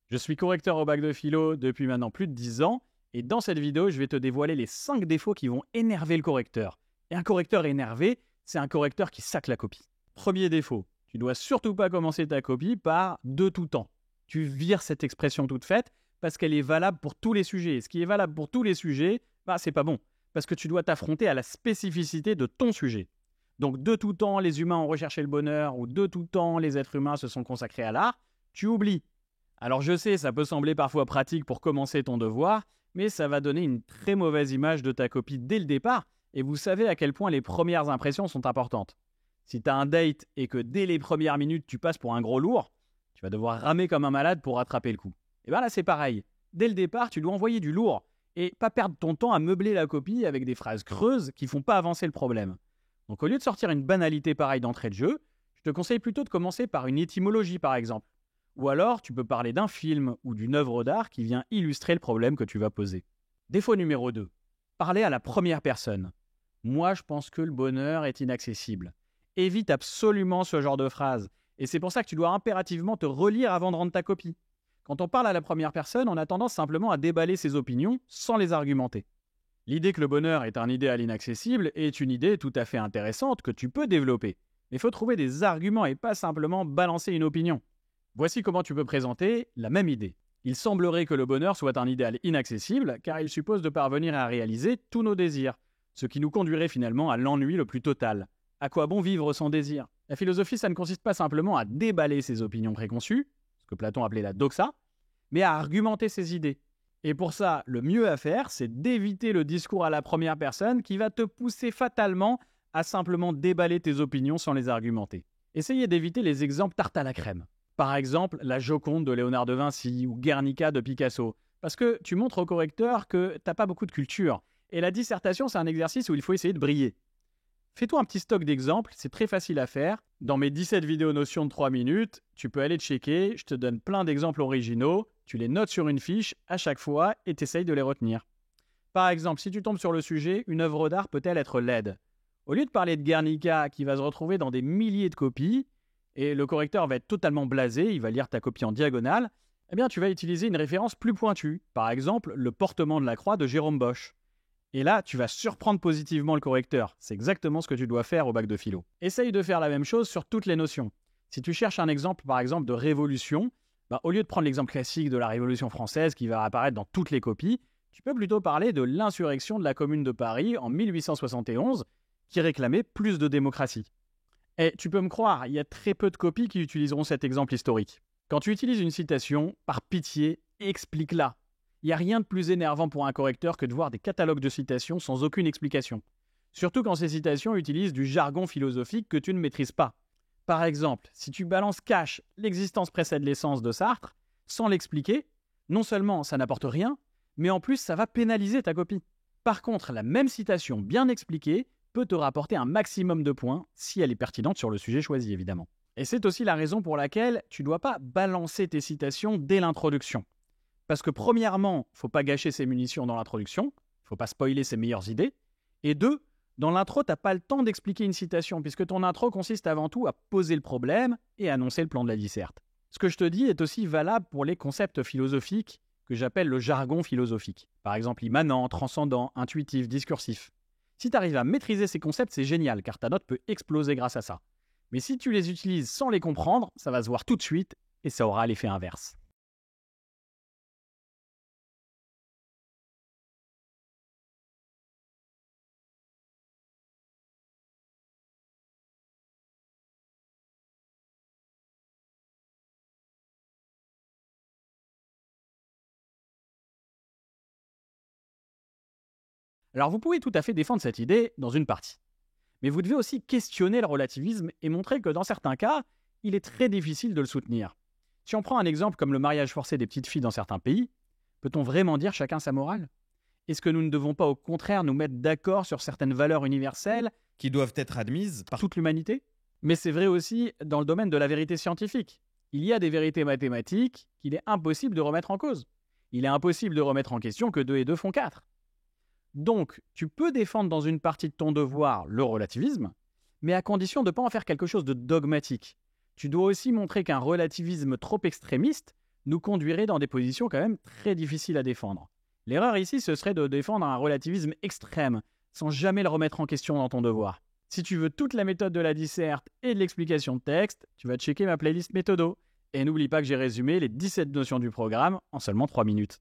Je suis correcteur au bac de philo depuis maintenant plus de 10 ans et dans cette vidéo, je vais te dévoiler les 5 défauts qui vont énerver le correcteur. Et un correcteur énervé, c'est un correcteur qui sac la copie. Premier défaut, tu dois surtout pas commencer ta copie par « de tout temps ». Tu vires cette expression toute faite parce qu'elle est valable pour tous les sujets. Et ce qui est valable pour tous les sujets, c'est pas bon. Parce que tu dois t'affronter à la spécificité de ton sujet. Donc de tout temps, les humains ont recherché le bonheur ou de tout temps, les êtres humains se sont consacrés à l'art, tu oublies. Alors je sais, ça peut sembler parfois pratique pour commencer ton devoir, mais ça va donner une très mauvaise image de ta copie dès le départ, et vous savez à quel point les premières impressions sont importantes. Si tu as un date et que dès les premières minutes tu passes pour un gros lourd, tu vas devoir ramer comme un malade pour rattraper le coup. Et bien là c'est pareil, dès le départ tu dois envoyer du lourd, et pas perdre ton temps à meubler la copie avec des phrases creuses qui font pas avancer le problème. Donc au lieu de sortir une banalité pareille d'entrée de jeu, je te conseille plutôt de commencer par une étymologie par exemple. Ou alors, tu peux parler d'un film ou d'une œuvre d'art qui vient illustrer le problème que tu vas poser. Défaut numéro 2. Parler à la première personne. Moi, je pense que le bonheur est inaccessible. Évite absolument ce genre de phrase. Et c'est pour ça que tu dois impérativement te relire avant de rendre ta copie. Quand on parle à la première personne, on a tendance simplement à déballer ses opinions sans les argumenter. L'idée que le bonheur est un idéal inaccessible est une idée tout à fait intéressante que tu peux développer. Mais il faut trouver des arguments et pas simplement balancer une opinion. Voici comment tu peux présenter la même idée. Il semblerait que le bonheur soit un idéal inaccessible car il suppose de parvenir à réaliser tous nos désirs, ce qui nous conduirait finalement à l'ennui le plus total. À quoi bon vivre sans désir? La philosophie, ça ne consiste pas simplement à déballer ses opinions préconçues, ce que Platon appelait la doxa, mais à argumenter ses idées. Et pour ça, le mieux à faire, c'est d'éviter le discours à la première personne qui va te pousser fatalement à simplement déballer tes opinions sans les argumenter. Essayez d'éviter les exemples tarte à la crème. Par exemple, la Joconde de Léonard de Vinci ou Guernica de Picasso. Parce que tu montres au correcteur que t'as pas beaucoup de culture. Et la dissertation, c'est un exercice où il faut essayer de briller. Fais-toi un petit stock d'exemples, c'est très facile à faire. Dans mes 17 vidéos notions de 3 minutes, tu peux aller checker, je te donne plein d'exemples originaux, tu les notes sur une fiche à chaque fois et t'essayes de les retenir. Par exemple, si tu tombes sur le sujet, une œuvre d'art peut-elle être laide? Au lieu de parler de Guernica qui va se retrouver dans des milliers de copies, et le correcteur va être totalement blasé, il va lire ta copie en diagonale, eh bien tu vas utiliser une référence plus pointue, par exemple le portement de la croix de Jérôme Bosch. Et là, tu vas surprendre positivement le correcteur. C'est exactement ce que tu dois faire au bac de philo. Essaye de faire la même chose sur toutes les notions. Si tu cherches un exemple, par exemple, de révolution, au lieu de prendre l'exemple classique de la Révolution française qui va apparaître dans toutes les copies, tu peux plutôt parler de l'insurrection de la Commune de Paris en 1871 qui réclamait plus de démocratie. Et tu peux me croire, il y a très peu de copies qui utiliseront cet exemple historique. Quand tu utilises une citation, par pitié, explique-la. Il n'y a rien de plus énervant pour un correcteur que de voir des catalogues de citations sans aucune explication. Surtout quand ces citations utilisent du jargon philosophique que tu ne maîtrises pas. Par exemple, si tu balances cash « l'existence précède l'essence » de Sartre, sans l'expliquer, non seulement ça n'apporte rien, mais en plus ça va pénaliser ta copie. Par contre, la même citation bien expliquée peut te rapporter un maximum de points si elle est pertinente sur le sujet choisi, évidemment. Et c'est aussi la raison pour laquelle tu ne dois pas balancer tes citations dès l'introduction. Parce que premièrement, il ne faut pas gâcher ses munitions dans l'introduction, il ne faut pas spoiler ses meilleures idées. Et deux, dans l'intro, tu n'as pas le temps d'expliquer une citation, puisque ton intro consiste avant tout à poser le problème et annoncer le plan de la disserte. Ce que je te dis est aussi valable pour les concepts philosophiques que j'appelle le jargon philosophique. Par exemple, immanent, transcendant, intuitif, discursif. Si tu arrives à maîtriser ces concepts, c'est génial, car ta note peut exploser grâce à ça. Mais si tu les utilises sans les comprendre, ça va se voir tout de suite et ça aura l'effet inverse. Alors vous pouvez tout à fait défendre cette idée dans une partie. Mais vous devez aussi questionner le relativisme et montrer que dans certains cas, il est très difficile de le soutenir. Si on prend un exemple comme le mariage forcé des petites filles dans certains pays, peut-on vraiment dire chacun sa morale? Est-ce que nous ne devons pas au contraire nous mettre d'accord sur certaines valeurs universelles qui doivent être admises par toute l'humanité? Mais c'est vrai aussi dans le domaine de la vérité scientifique. Il y a des vérités mathématiques qu'il est impossible de remettre en cause. Il est impossible de remettre en question que 2 et 2 font 4. Donc, tu peux défendre dans une partie de ton devoir le relativisme, mais à condition de ne pas en faire quelque chose de dogmatique. Tu dois aussi montrer qu'un relativisme trop extrémiste nous conduirait dans des positions quand même très difficiles à défendre. L'erreur ici, ce serait de défendre un relativisme extrême, sans jamais le remettre en question dans ton devoir. Si tu veux toute la méthode de la disserte et de l'explication de texte, tu vas checker ma playlist méthodo. Et n'oublie pas que j'ai résumé les 17 notions du programme en seulement 3 minutes.